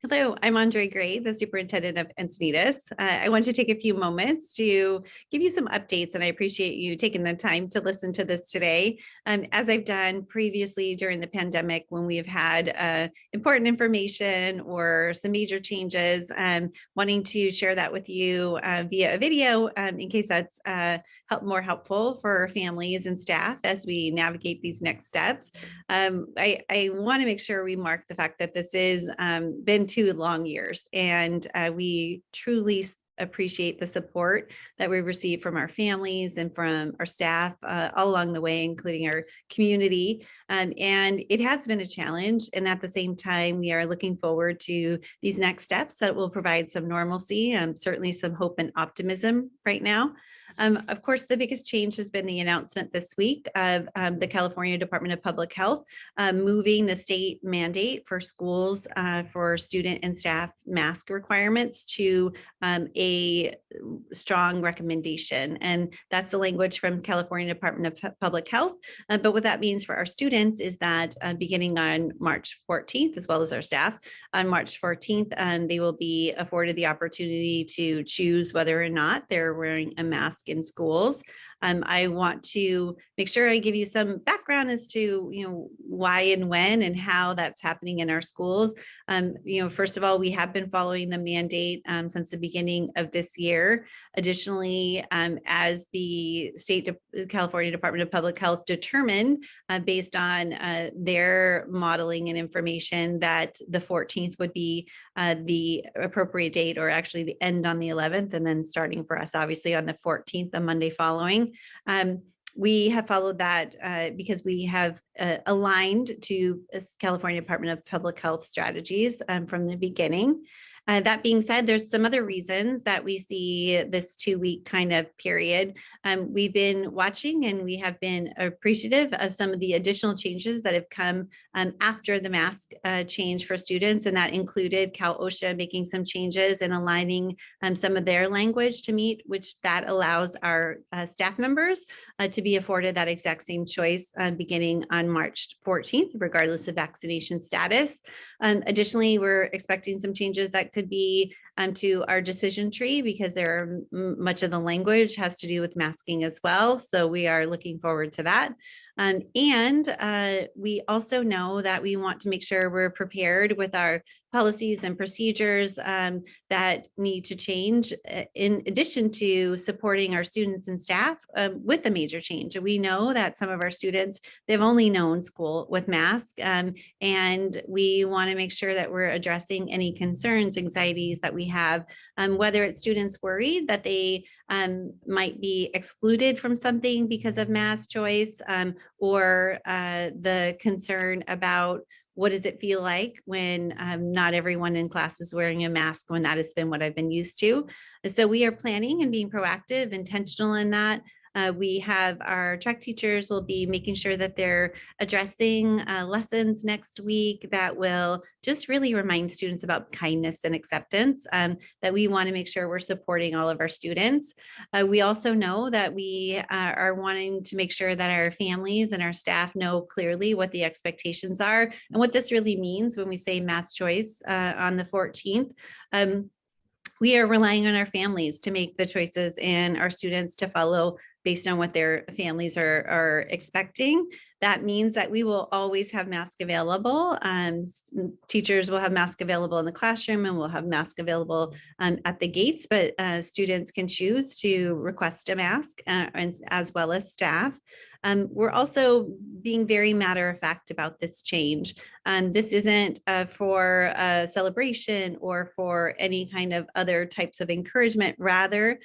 Hello, I'm DrGrey, the superintendent of Encinitas. I want to take a few moments to give you some updates, and I appreciate you taking the time to listen to this today. As I've done previously during the pandemic, when we have had important information or some major changes, wanting to share that with you via a video in case that's more helpful for families and staff as we navigate these next steps. I want to make sure we mark the fact that this has been 2 long years, and we truly appreciate the support that we receive from our families and from our staff all along the way, including our community. And it has been a challenge. And at the same time, we are looking forward to these next steps that will provide some normalcy, certainly some hope and optimism right now. Of course, the biggest change has been the announcement this week of the California Department of Public Health moving the state mandate for schools for student and staff mask requirements to a strong recommendation. And that's the language from California Department of Public Health. But what that means for our students is that beginning on March 14th, as well as our staff, on March 14th, they will be afforded the opportunity to choose whether or not they're wearing a mask in schools. I want to make sure I give you some background as to, why and when and how that's happening in our schools. First of all, we have been following the mandate since the beginning of this year. Additionally, as the California Department of Public Health determined, based on their modeling and information, that the 14th would be the appropriate date, or actually the end on the 11th, and then starting for us, obviously, on the 14th, the Monday following. We have followed that because we have aligned to California Department of Public Health strategies from the beginning. That being said, there's some other reasons that we see this 2-week kind of period. We've been watching, and we have been appreciative of some of the additional changes that have come after the mask change for students, and that included Cal OSHA making some changes and aligning some of their language to meet, which that allows our staff members to be afforded that exact same choice beginning on March 14th, regardless of vaccination status. Additionally, we're expecting some changes that could be to our decision tree, because much of the language has to do with masking as well. So we are looking forward to that. And we also know that we want to make sure we're prepared with our policies and procedures that need to change, in addition to supporting our students and staff with a major change. We know that some of our students, they've only known school with masks, and we want to make sure that we're addressing any concerns, anxieties that we have, whether it's students worried that they might be excluded from something because of mask choice, or the concern about what does it feel like when not everyone in class is wearing a mask, when that has been what I've been used to. So we are planning and being proactive, intentional in that. We have our track teachers will be making sure that they're addressing lessons next week that will just really remind students about kindness and acceptance, that we want to make sure we're supporting all of our students. We also know that we are wanting to make sure that our families and our staff know clearly what the expectations are and what this really means when we say mask choice on the 14th. We are relying on our families to make the choices and our students to follow based on what their families are expecting. That means that we will always have masks available. Teachers will have masks available in the classroom, and we'll have masks available at the gates, but students can choose to request a mask, as well as staff. We're also being very matter of fact about this change. This isn't for a celebration or for any kind of other types of encouragement. Rather,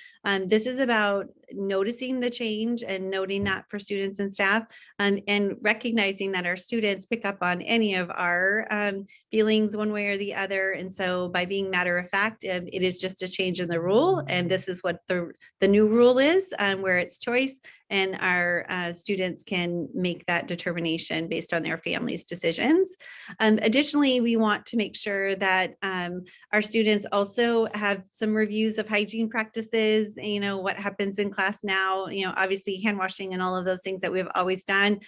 this is about noticing the change and noting that for students and staff, and recognizing that our students pick up on any of our feelings one way or the other. And so by being matter of fact, it is just a change in the rule. And this is what the new rule is, where it's choice. and our students can make that determination based on their family's decisions. Additionally, we want to make sure that our students also have some reviews of hygiene practices, what happens in class now, obviously hand washing and all of those things that we've always done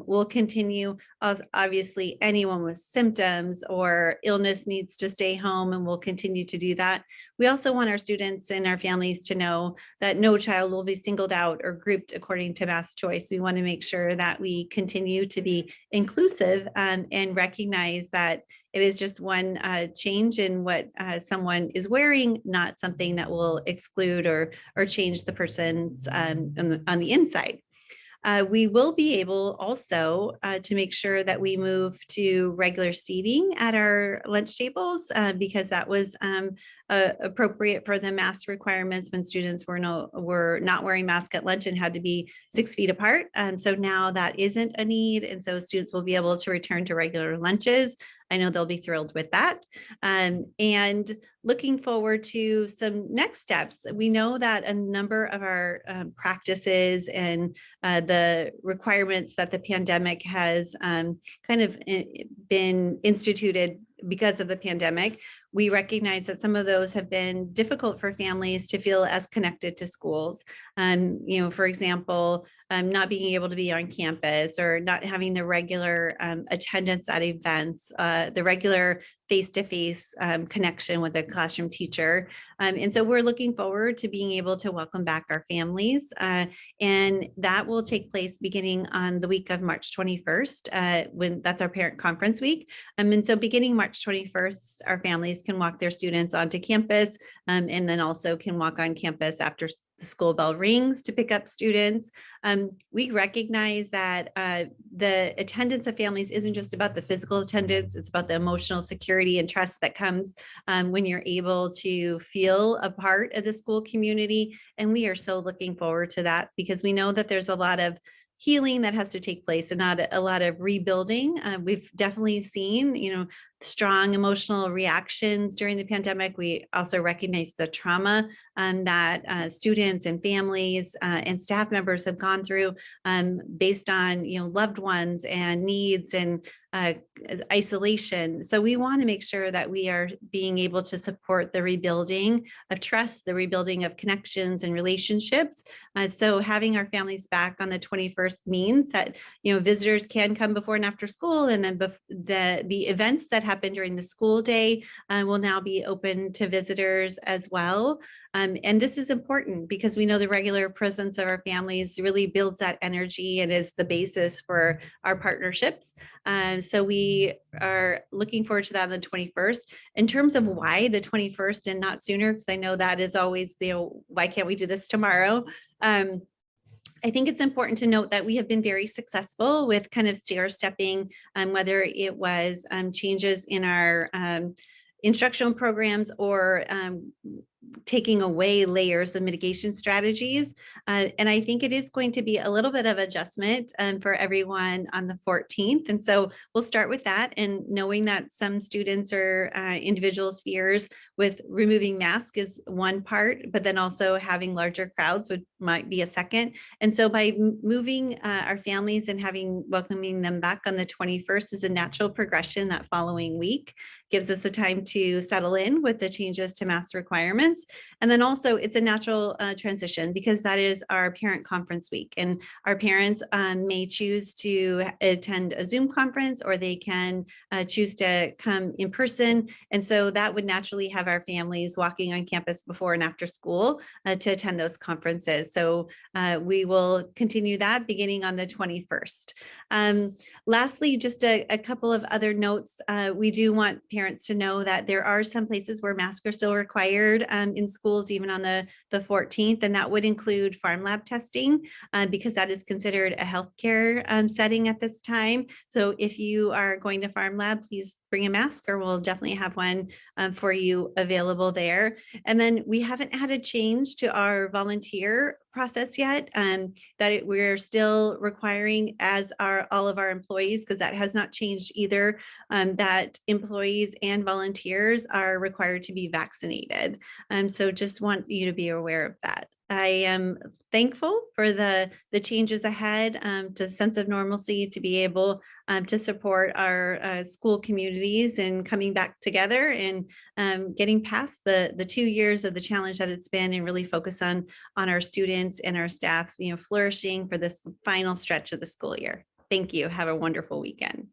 will continue. Obviously, anyone with symptoms or illness needs to stay home, and we'll continue to do that. We also want our students and our families to know that no child will be singled out or grouped according to mass choice. We want to make sure that we continue to be inclusive and recognize that it is just one change in what someone is wearing, not something that will exclude or change the person's on the inside. We will be able also to make sure that we move to regular seating at our lunch tables because that was appropriate for the mask requirements when students were not wearing masks at lunch and had to be 6 feet apart. So now that isn't a need. And so students will be able to return to regular lunches. I know they'll be thrilled with that. And looking forward to some next steps. We know that a number of our practices and the requirements that the pandemic has kind of been instituted because of the pandemic, we recognize that some of those have been difficult for families to feel as connected to schools. For example, not being able to be on campus or not having the regular attendance at events, the regular face-to-face connection with a classroom teacher. And so we're looking forward to being able to welcome back our families. And that will take place beginning on the week of March 21st, when that's our parent conference week. And so beginning March 21st, our families can walk their students onto campus and then also can walk on campus after the school bell rings to pick up students. We recognize that the attendance of families isn't just about the physical attendance, it's about the emotional security and trust that comes when you're able to feel a part of the school community. And we are so looking forward to that because we know that there's a lot of healing that has to take place and not a lot of rebuilding. We've definitely seen, strong emotional reactions during the pandemic. We also recognize the trauma that students and families and staff members have gone through based on, loved ones and needs and isolation. So we want to make sure that we are being able to support the rebuilding of trust, the rebuilding of connections and relationships. So having our families back on the 21st means that, visitors can come before and after school, and then the events that happen during the school day will now be open to visitors as well. And this is important because we know the regular presence of our families really builds that energy and is the basis for our partnerships. So we are looking forward to that on the 21st. In terms of why the 21st and not sooner, because I know that is always why can't we do this tomorrow? I think it's important to note that we have been very successful with kind of stair stepping, whether it was changes in our instructional programs or taking away layers of mitigation strategies. And I think it is going to be a little bit of adjustment for everyone on the 14th. And so we'll start with that, and knowing that some students or individuals' fears with removing masks is one part, but then also having larger crowds might be a second. And so by moving our families and welcoming them back on the 21st is a natural progression that following week, gives us a time to settle in with the changes to mask requirements. And then also it's a natural transition because that is our parent conference week, and our parents may choose to attend a Zoom conference, or they can choose to come in person. And so that would naturally have our families walking on campus before and after school to attend those conferences. So we will continue that beginning on the 21st. Lastly, just a couple of other notes. We do want parents to know that there are some places where masks are still required in schools, even on the 14th, and that would include farm lab testing because that is considered a healthcare setting at this time. So if you are going to farm lab, please bring a mask, or we'll definitely have one for you available there. And then we haven't had a change to our volunteer process yet, we're still requiring as all of our employees, because that has not changed either, that employees and volunteers are required to be vaccinated. So just want you to be aware of that. I am thankful for the changes ahead, to the sense of normalcy, to be able to support our school communities and coming back together and getting past the 2 years of the challenge that it's been, and really focus on our students and our staff, flourishing for this final stretch of the school year. Thank you. Have a wonderful weekend.